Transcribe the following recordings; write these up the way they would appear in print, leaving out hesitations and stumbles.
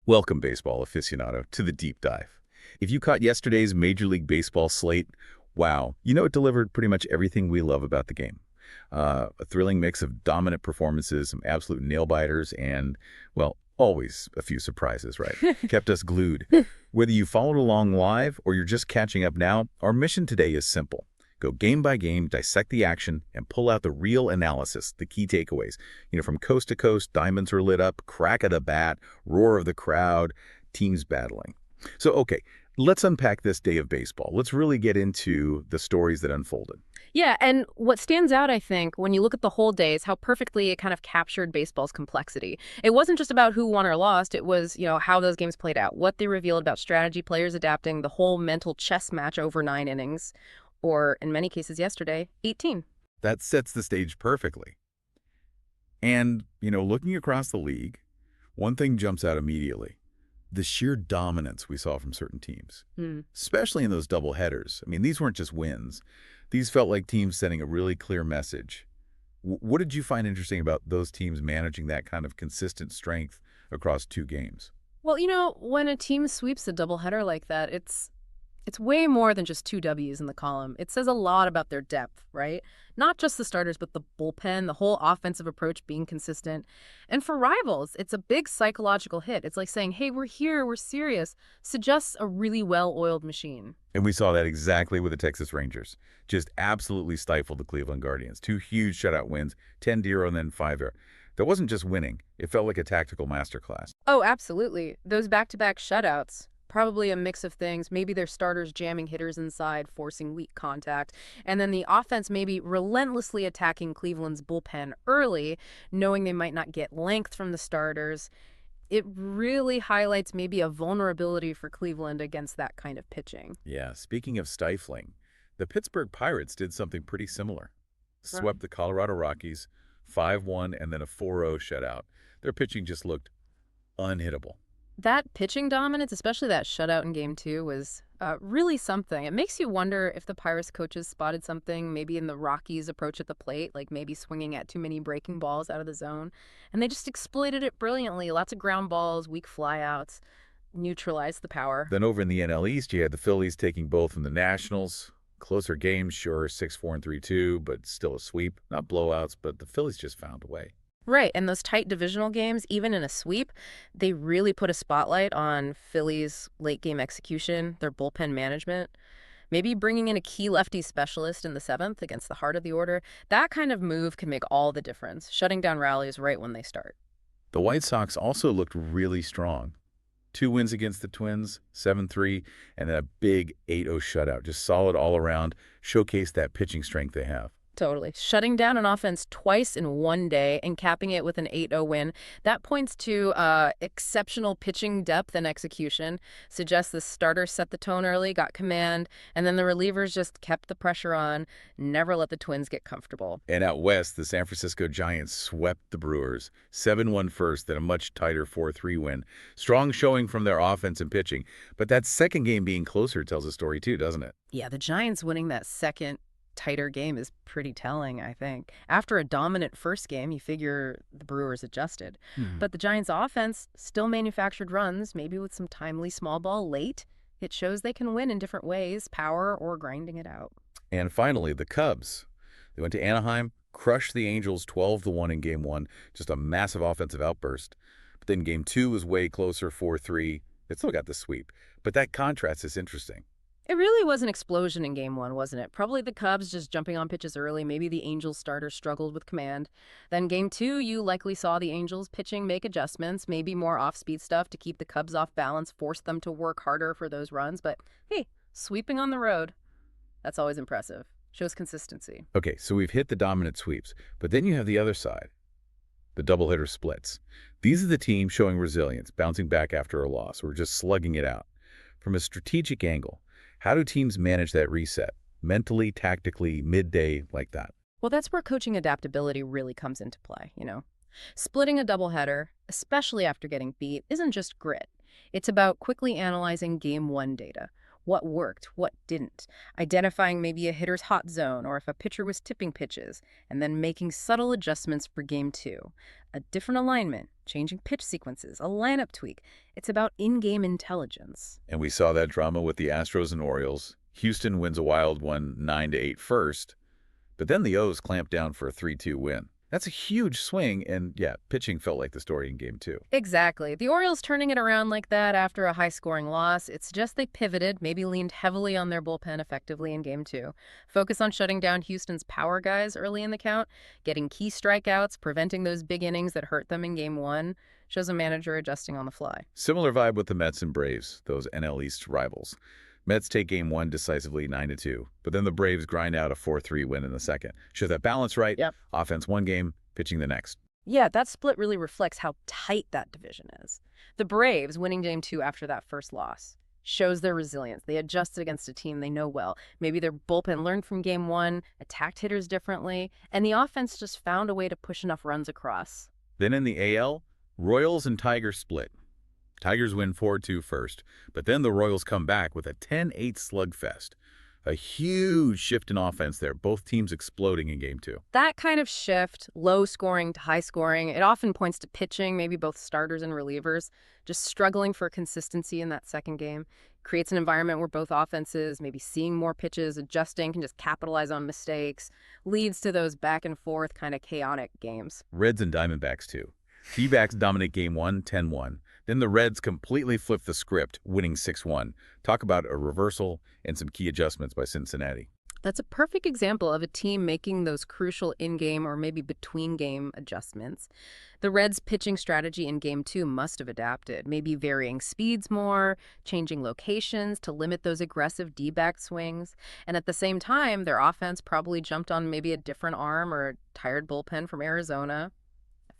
Welcome, baseball aficionado, to the deep dive. If you caught yesterday's Major League Baseball slate, wow, it delivered pretty much everything we love about the game. A thrilling mix of dominant performances, some absolute nail-biters, and, well, always a few surprises, right? Kept us glued. Whether you followed along live or you're just catching up now, our mission today is simple. Go game by game, dissect the action, and pull out the real analysis, the key takeaways. From coast to coast, diamonds are lit up, crack of the bat, roar of the crowd, teams battling. So, okay, let's unpack this day of baseball. Let's really get into the stories that unfolded. Yeah, and what stands out, I think, when you look at the whole day is how perfectly it kind of captured baseball's complexity. It wasn't just about who won or lost. It was, how those games played out, what they revealed about strategy, players adapting, the whole mental chess match over 9 innings, or in many cases yesterday, 18. That sets the stage perfectly. And, looking across the league, one thing jumps out immediately. The sheer dominance we saw from certain teams, especially in those doubleheaders. I mean, these weren't just wins. These felt like teams sending a really clear message. What did you find interesting about those teams managing that kind of consistent strength across 2 games? Well, when a team sweeps a doubleheader like that, it's way more than just 2 W's in the column. It says a lot about their depth, right? Not just the starters, but the bullpen, the whole offensive approach being consistent. And for rivals, it's a big psychological hit. It's like saying, hey, we're here, we're serious. Suggests a really well-oiled machine. And we saw that exactly with the Texas Rangers. Just absolutely stifled the Cleveland Guardians. 2 huge shutout wins, 10-0 and then 5-0. That wasn't just winning. It felt like a tactical masterclass. Oh, absolutely. Those back-to-back shutouts. Probably a mix of things. Maybe their starters jamming hitters inside, forcing weak contact. And then the offense maybe relentlessly attacking Cleveland's bullpen early, knowing they might not get length from the starters. It really highlights maybe a vulnerability for Cleveland against that kind of pitching. Yeah, speaking of stifling, the Pittsburgh Pirates did something pretty similar. Swept the Colorado Rockies, 5-1, and then a 4-0 shutout. Their pitching just looked unhittable. That pitching dominance, especially that shutout in Game 2, was really something. It makes you wonder if the Pirates coaches spotted something maybe in the Rockies' approach at the plate, like maybe swinging at too many breaking balls out of the zone. And they just exploited it brilliantly. Lots of ground balls, weak flyouts, neutralized the power. Then over in the NL East, you had the Phillies taking both from the Nationals. Closer games, sure, 6-4 and 3-2, but still a sweep. Not blowouts, but the Phillies just found a way. Right, and those tight divisional games, even in a sweep, they really put a spotlight on Phillies' late-game execution, their bullpen management. Maybe bringing in a key lefty specialist in the 7th against the heart of the order. That kind of move can make all the difference, shutting down rallies right when they start. The White Sox also looked really strong. 2 wins against the Twins, 7-3, and then a big 8-0 shutout. Just solid all around, showcased that pitching strength they have. Totally. Shutting down an offense twice in one day and capping it with an 8-0 win, that points to exceptional pitching depth and execution. Suggests the starters set the tone early, got command, and then the relievers just kept the pressure on, never let the Twins get comfortable. And out west, the San Francisco Giants swept the Brewers, 7-1 first, then a much tighter 4-3 win. Strong showing from their offense and pitching. But that second game being closer tells a story too, doesn't it? Yeah, the Giants winning that second tighter game is pretty telling, I think. After a dominant first game, you figure the Brewers adjusted. But the Giants' offense still manufactured runs, maybe with some timely small ball late. It shows they can win in different ways, power or grinding it out. And finally, the Cubs. They went to Anaheim, crushed the Angels 12-1 in Game 1, just a massive offensive outburst. But then Game 2 was way closer, 4-3. They still got the sweep. But that contrast is interesting. It really was an explosion in Game 1, wasn't it? Probably the Cubs just jumping on pitches early. Maybe the Angels starter struggled with command. Then Game 2, you likely saw the Angels pitching make adjustments, maybe more off-speed stuff to keep the Cubs off balance, force them to work harder for those runs. But hey, sweeping on the road, that's always impressive. Shows consistency. Okay, so we've hit the dominant sweeps, but then you have the other side, the doubleheader splits. These are the teams showing resilience, bouncing back after a loss, or just slugging it out. From a strategic angle, how do teams manage that reset? Mentally, tactically, midday, like that? Well, that's where coaching adaptability really comes into play, Splitting a doubleheader, especially after getting beat, isn't just grit. It's about quickly analyzing Game 1 data. what worked, what didn't, identifying maybe a hitter's hot zone or if a pitcher was tipping pitches, and then making subtle adjustments for game two. A different alignment, changing pitch sequences, a lineup tweak. It's about in-game intelligence. And we saw that drama with the Astros and Orioles. Houston wins a wild one 9-8 first, but then the O's clamped down for a 3-2 win. That's a huge swing, and yeah, pitching felt like the story in game two. Exactly. The Orioles turning it around like that after a high-scoring loss, it's just they pivoted, maybe leaned heavily on their bullpen effectively in game two. Focus on shutting down Houston's power guys early in the count, getting key strikeouts, preventing those big innings that hurt them in game one. Shows a manager adjusting on the fly. Similar vibe with the Mets and Braves, those NL East rivals. Mets take game one decisively 9-2, but then the Braves grind out a 4-3 win in the second. Show that balance right. Yep. Offense one game, pitching the next. Yeah, that split really reflects how tight that division is. The Braves winning game two after that first loss shows their resilience. They adjusted against a team they know well. Maybe their bullpen learned from game one, attacked hitters differently, and the offense just found a way to push enough runs across. Then in the AL, Royals and Tigers split. Tigers win 4-2 first, but then the Royals come back with a 10-8 slugfest. A huge shift in offense there, both teams exploding in game two. That kind of shift, low scoring to high scoring, it often points to pitching, maybe both starters and relievers, just struggling for consistency in that second game. Creates an environment where both offenses, maybe seeing more pitches, adjusting, can just capitalize on mistakes, leads to those back and forth kind of chaotic games. Reds and Diamondbacks too. D-backs dominate game one, 10-1. Then the Reds completely flip the script, winning 6-1. Talk about a reversal and some key adjustments by Cincinnati. That's a perfect example of a team making those crucial in-game or maybe between-game adjustments. The Reds' pitching strategy in Game 2 must have adapted, maybe varying speeds more, changing locations to limit those aggressive D-back swings. And at the same time, their offense probably jumped on maybe a different arm or a tired bullpen from Arizona,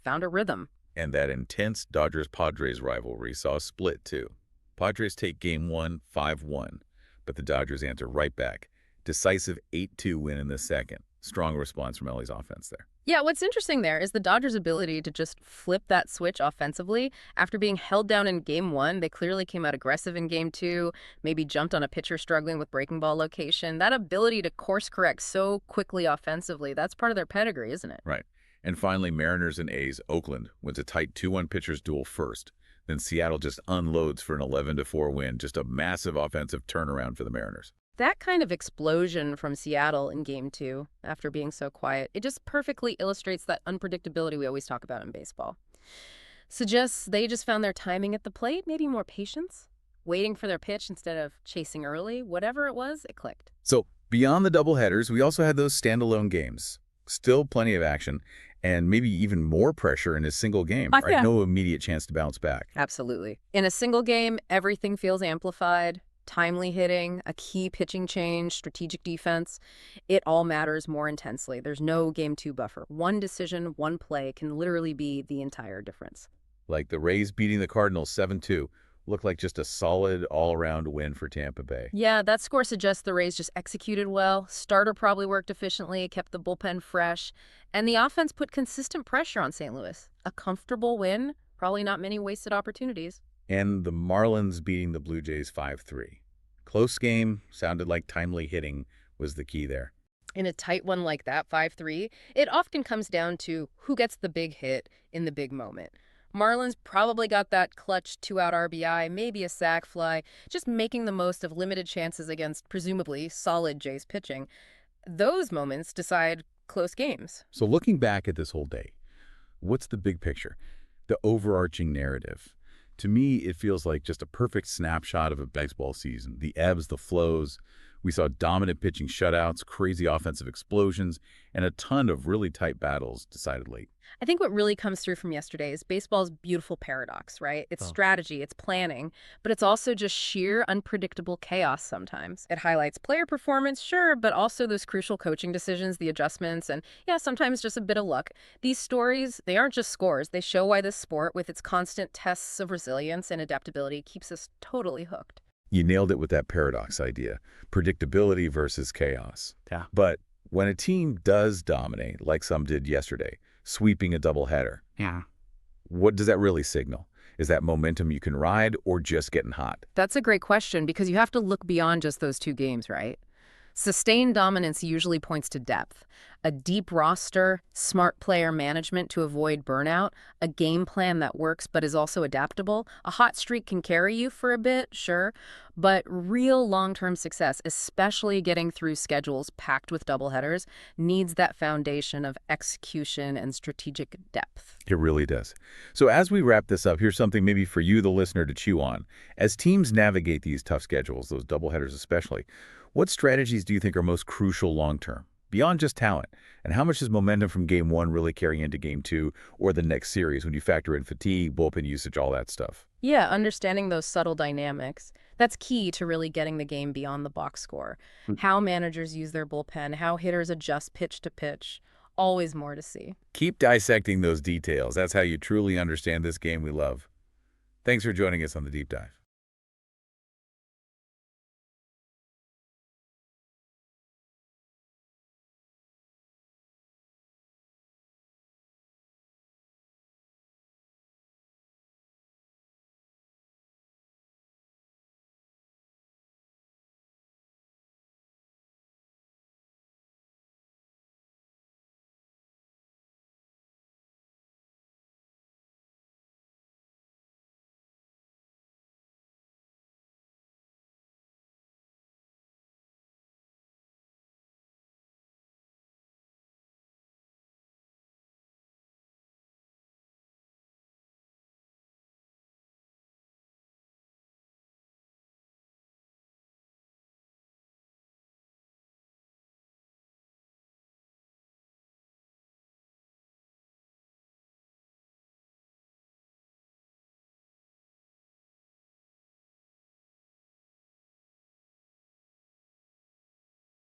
found a rhythm. And that intense Dodgers-Padres rivalry saw a split, too. Padres take Game 1, 5-1, but the Dodgers answer right back. Decisive 8-2 win in the second. Strong response from LA's offense there. Yeah, what's interesting there is the Dodgers' ability to just flip that switch offensively. After being held down in Game 1, they clearly came out aggressive in Game 2, maybe jumped on a pitcher struggling with breaking ball location. That ability to course correct so quickly offensively, that's part of their pedigree, isn't it? Right. And finally, Mariners and A's. Oakland wins a tight 2-1 pitchers duel first. Then Seattle just unloads for an 11-4 win. Just a massive offensive turnaround for the Mariners. That kind of explosion from Seattle in Game 2, after being so quiet, it just perfectly illustrates that unpredictability we always talk about in baseball. Suggests they just found their timing at the plate, maybe more patience, waiting for their pitch instead of chasing early. Whatever it was, it clicked. So beyond the doubleheaders, we also had those standalone games. Still plenty of action, and maybe even more pressure in a single game, right? Yeah. No immediate chance to bounce back. Absolutely. In a single game, everything feels amplified. Timely hitting, a key pitching change, strategic defense. It all matters more intensely. There's no Game 2 buffer. One decision, one play can literally be the entire difference. Like the Rays beating the Cardinals 7-2. Looked like just a solid all-around win for Tampa Bay. Yeah, that score suggests the Rays just executed well. Starter probably worked efficiently, kept the bullpen fresh, and the offense put consistent pressure on St. Louis. A comfortable win, probably not many wasted opportunities. And the Marlins beating the Blue Jays 5-3. Close game, sounded like timely hitting was the key there. In a tight one like that, 5-3, it often comes down to who gets the big hit in the big moment. Marlins probably got that clutch 2-out RBI, maybe a sac fly, just making the most of limited chances against presumably solid Jays pitching. Those moments decide close games. So looking back at this whole day, what's the big picture? The overarching narrative. To me, it feels like just a perfect snapshot of a baseball season. The ebbs, the flows. We saw dominant pitching shutouts, crazy offensive explosions, and a ton of really tight battles decided late. I think what really comes through from yesterday is baseball's beautiful paradox, right? It's strategy, it's planning, but it's also just sheer unpredictable chaos sometimes. It highlights player performance, sure, but also those crucial coaching decisions, the adjustments, and yeah, sometimes just a bit of luck. These stories, they aren't just scores. They show why this sport, with its constant tests of resilience and adaptability, keeps us totally hooked. You nailed it with that paradox idea. Predictability versus chaos. Yeah. But when a team does dominate, like some did yesterday, sweeping a doubleheader, Yeah. what does that really signal? Is that momentum you can ride or just getting hot? That's a great question because you have to look beyond just those two games, right? Sustained dominance usually points to depth. A deep roster, smart player management to avoid burnout, a game plan that works but is also adaptable. A hot streak can carry you for a bit, sure, but real long-term success, especially getting through schedules packed with doubleheaders, needs that foundation of execution and strategic depth. It really does. So as we wrap this up, here's something maybe for you, the listener, to chew on. As teams navigate these tough schedules, those doubleheaders especially, what strategies do you think are most crucial long-term, beyond just talent? And how much does momentum from Game 1 really carry into Game 2 or the next series when you factor in fatigue, bullpen usage, all that stuff? Yeah, understanding those subtle dynamics. That's key to really getting the game beyond the box score. How managers use their bullpen, how hitters adjust pitch to pitch. Always more to see. Keep dissecting those details. That's how you truly understand this game we love. Thanks for joining us on the Deep Dive.